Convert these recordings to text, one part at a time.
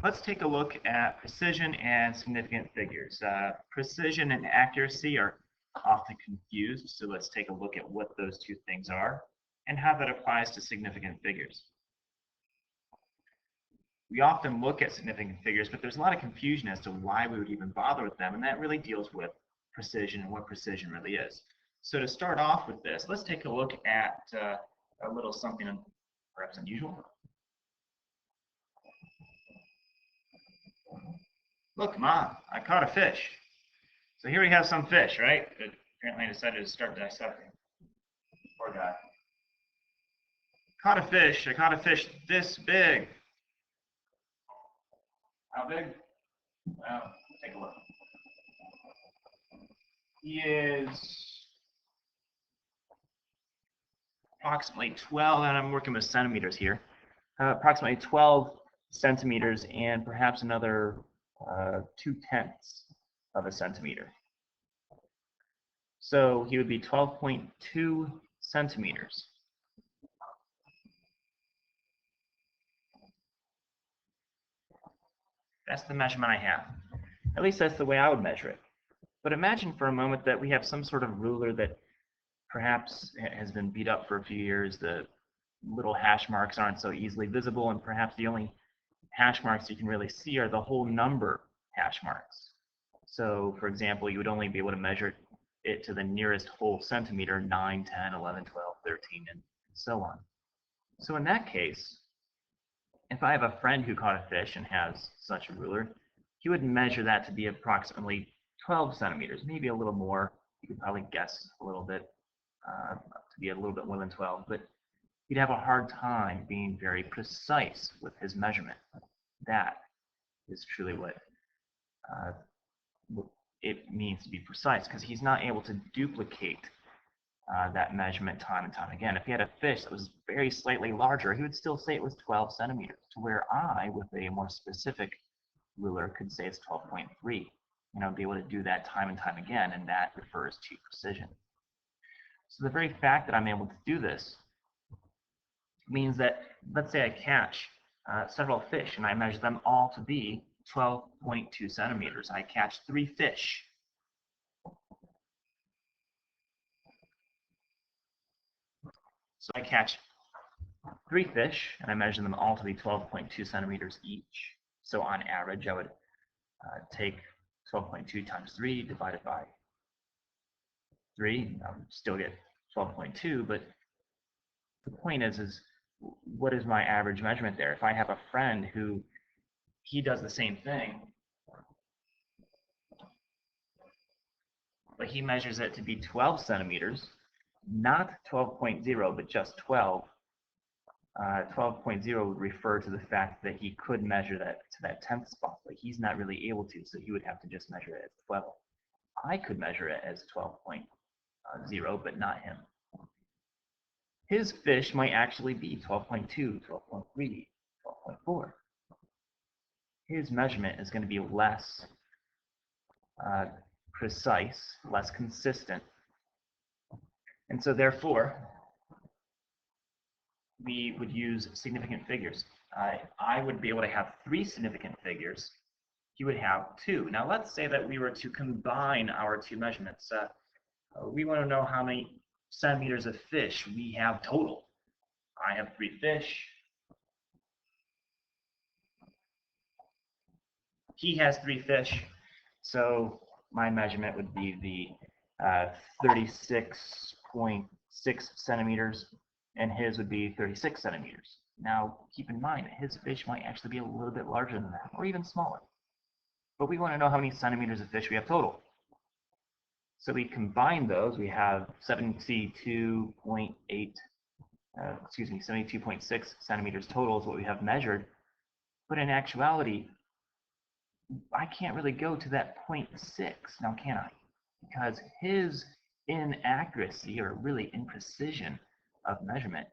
Let's take a look at precision and significant figures. Precision and accuracy are often confused, so let's take a look at what those two things are and how that applies to significant figures. We often look at significant figures, but there's a lot of confusion as to why we would even bother with them, and that really deals with precision and what precision really is. So to start off with this, let's take a look at a little something perhaps unusual. Look, Mom, I caught a fish. So here we have some fish, right? Apparently I decided to start dissecting. Poor guy. Caught a fish. I caught a fish this big. How big? Well, take a look. He is approximately 12, and I'm working with centimeters here. Approximately 12 centimeters and perhaps another 2/10 of a centimeter. So he would be 12.2 centimeters. That's the measurement I have. At least that's the way I would measure it. But imagine for a moment that we have some sort of ruler that perhaps has been beat up for a few years. The little hash marks aren't so easily visible, and perhaps the only hash marks you can really see are the whole number hash marks. So, for example, you would only be able to measure it to the nearest whole centimeter, 9, 10, 11, 12, 13, and so on. So in that case, if I have a friend who caught a fish and has such a ruler, he would measure that to be approximately 12 centimeters, maybe a little more. You could probably guess a little bit to be a little bit more than 12, but he'd have a hard time being very precise with his measurement. That is truly what it means to be precise, because he's not able to duplicate that measurement time and time again. If he had a fish that was very slightly larger, he would still say it was 12 centimeters, to where I, with a more specific ruler, could say it's 12.3. And I would be able to do that time and time again, and that refers to precision. So the very fact that I'm able to do this means that, let's say I catch several fish and I measure them all to be 12.2 centimeters. I catch 3 fish. So I catch 3 fish and I measure them all to be 12.2 centimeters each. So on average, I would take 12.2 times 3 divided by 3. I would still get 12.2, but the point is what is my average measurement there? If I have a friend who he does the same thing, but he measures it to be 12 centimeters, not 12.0, but just 12. 12.0 would refer to the fact that he could measure that to that 10th spot, but he's not really able to, so he would have to just measure it as 12. I could measure it as 12.0, but not him. His fish might actually be 12.2, 12.3, 12.4. His measurement is going to be less precise, less consistent. And so therefore, we would use significant figures. I would be able to have 3 significant figures. He would have 2. Now let's say that we were to combine our 2 measurements. We want to know how many centimeters of fish we have total. I have 3 fish. He has 3 fish. So my measurement would be the 36.6 centimeters, and his would be 36 centimeters. Now, keep in mind that his fish might actually be a little bit larger than that, or even smaller. But we want to know how many centimeters of fish we have total. So we combine those. We have 72.6 centimeters total is what we have measured. But in actuality, I can't really go to that 0.6, now can I? Because his inaccuracy, or really imprecision of measurement,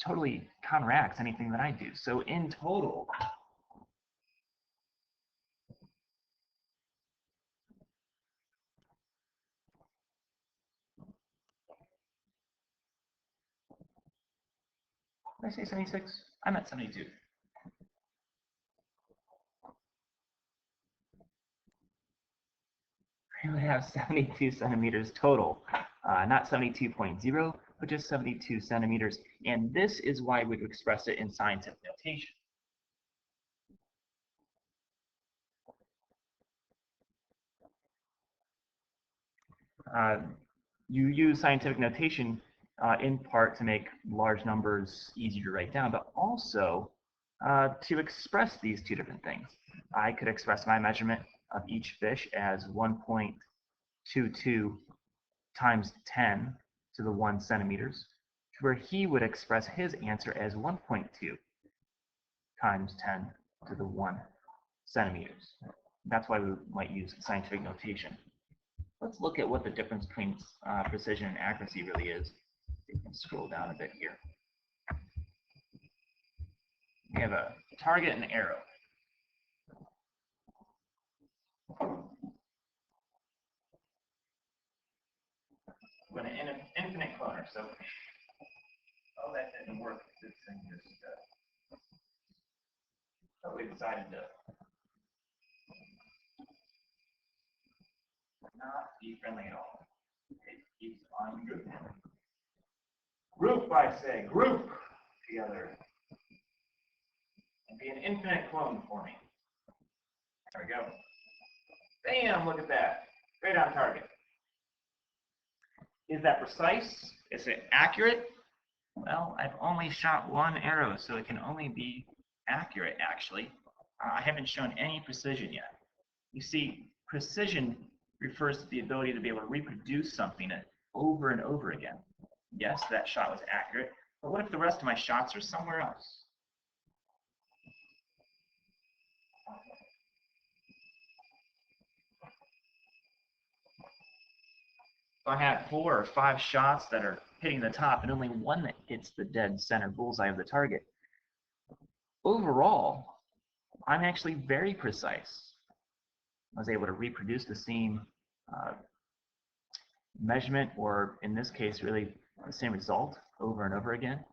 totally counteracts anything that I do. So in total, did I say 76? I'm at 72. would have 72 centimeters total, not 72.0, but just 72 centimeters. And this is why we would express it in scientific notation. You use scientific notation in part to make large numbers easier to write down, but also to express these two different things. I could express my measurement of each fish as 1.22 times 10 to the 1 centimeters, where he would express his answer as 1.2 times 10 to the 1 centimeters. That's why we might use scientific notation. Let's look at what the difference between precision and accuracy really is. You can scroll down a bit here. We have a target and an arrow. With an infinite cloner, so oh, that didn't work. This thing just so we decided to not be friendly at all. It keeps on grouping. Group, I say, group together. And be an infinite clone for me. There we go. Bam, look at that. Right on target. Is that precise? Is it accurate? Well, I've only shot one arrow, so it can only be accurate, actually. I haven't shown any precision yet. You see, precision refers to the ability to be able to reproduce something over and over again. Yes, that shot was accurate, but what if the rest of my shots are somewhere else? If I have 4 or 5 shots that are hitting the top and only one that hits the dead center bullseye of the target, overall, I'm actually very precise. I was able to reproduce the same measurement, or in this case, really the same result over and over again,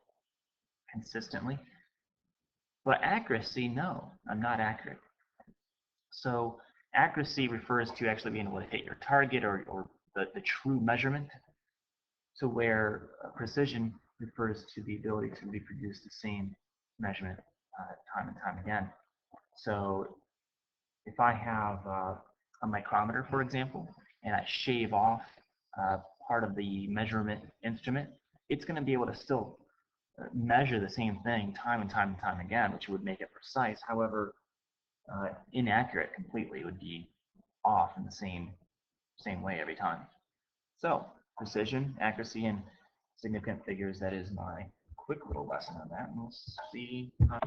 consistently. But accuracy, no, I'm not accurate. So accuracy refers to actually being able to hit your target or the true measurement, to where precision refers to the ability to reproduce the same measurement time and time again. So if I have a micrometer, for example, and I shave off part of the measurement instrument, it's going to be able to still measure the same thing time and time and time again, which would make it precise. However, inaccurate completely. It would be off in the same way every time. So precision, accuracy, and significant figures, that is my quick little lesson on that. And we'll see how